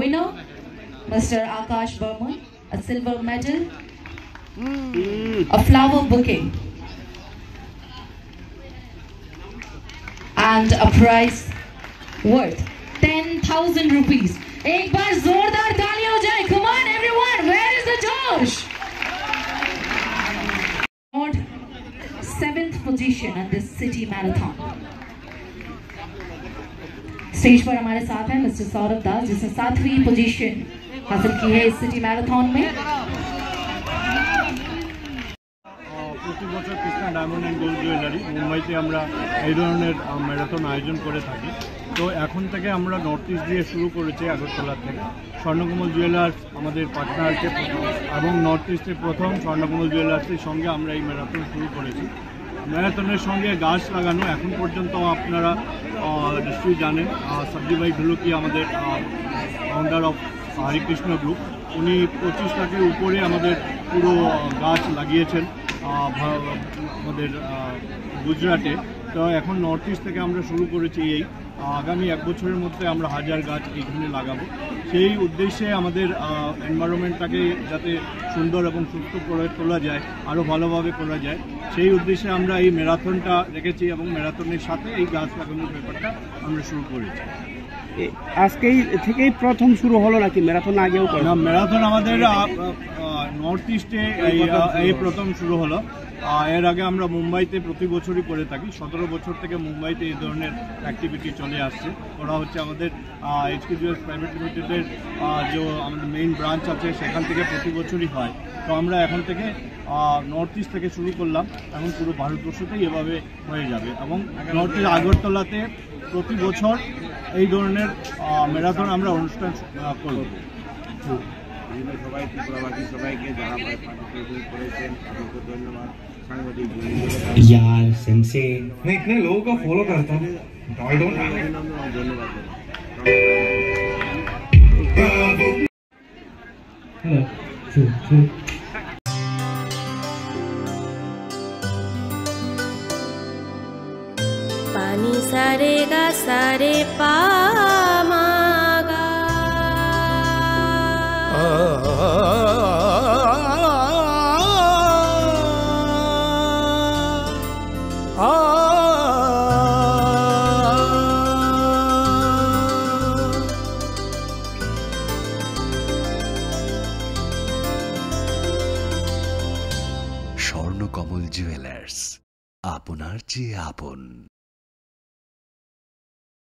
winner, Mr. Akash Burman, a silver medal, a flower bouquet, and a prize worth 10,000 rupees. एक बार जोरदार ताली हो जाए. Come on everyone, where is the Josh? 7th position in this city marathon. Stage पर हमारे साथ हैं mister Saurabh दास, जिसने 7वीं पोजीशन हासिल की है इस सिटी मैराथन में। প্রতি বছর Krishna diamond and gold jewellery মুম্বাইতে আমরা এই ধরনের ম্যারাথন আয়োজন করে থাকি। তো এখন থেকে আমরা নর্থ ইস্ট দিয়ে শুরু করেছি আগরতলা থেকে। স্বর্ণকমল জুয়েলার্স আমাদের পার্টনারকে এবং নর্থ ইস্টের প্রথম স্বর্ণকমল জুয়েলার্সের সঙ্গে আমরা এই ম্যারাথন শুরু করেছি। ম্যারাথনের সঙ্গে গাছ লাগানো এখন পর্যন্ত আপনারা নিশ্চয়ই জানেন, সাব্জি ভাই ঢুলুকি আমাদের ফাউন্ডার অফ হরিকৃষ্ণ গ্রুপ, উনি 25 লাখের উপরে আমাদের পুরো গাছ লাগিয়েছেন আমাদের গুজরাটে। তো এখন নর্থ ইস্ট থেকে আমরা শুরু করেছি এই আগামী 1 বছরের মধ্যে আমরা 1000 গাছ এইখানে লাগাবো। সেই উদ্দেশ্যে আমাদের এনভায়রনমেন্টটাকে যাতে সুন্দর এবং সুস্থ করে তোলা যায়, আরও ভালোভাবে করা যায়, সেই উদ্দেশ্যে আমরা এই ম্যারাথনটা রেখেছি এবং ম্যারাথনের সাথে এই গাছ লাগানোর ব্যাপারটা আমরা শুরু করেছি। আজকেই থেকেই প্রথম শুরু হলো নাকি ম্যারাথন আগেও? না, ম্যারাথন আমাদের নর্থ ইস্টে এই প্রথম শুরু হলো। এর আগে আমরা মুম্বাইতে প্রতি বছরই করে থাকি। 17 বছর থেকে মুম্বাইতে এই ধরনের অ্যাক্টিভিটি চলে আসছে, করা হচ্ছে। আমাদের এইচকে জুয়েলার্স প্রাইভেট লিমিটেডের যে আমাদের মেইন ব্রাঞ্চ আছে সেখান থেকে প্রতি বছরই হয়। তো আমরা এখন থেকে নর্থ ইস্ট থেকে শুরু করলাম, এখন পুরো ভারতবর্ষতেই এভাবে হয়ে যাবে এবং নর্থ ইস্ট আগরতলাতে প্রতি বছর এই ধরনের ম্যারাথন আমরা অনুষ্ঠান করব। সবাই ত্রিপুরাবাসী সবাইকে যারা পার্টিসিপেট করেছেন তাদেরকে ধন্যবাদ। সাংবাদিক यार सेंसे मैं इतने लोगों को फॉलो करता हूँ, आई डोंट ধন্যবাদ। पानी सारे गा सारे पा मागा স্বর্ণকমল জুয়েলার্স, আপনার চেয়ে আপন।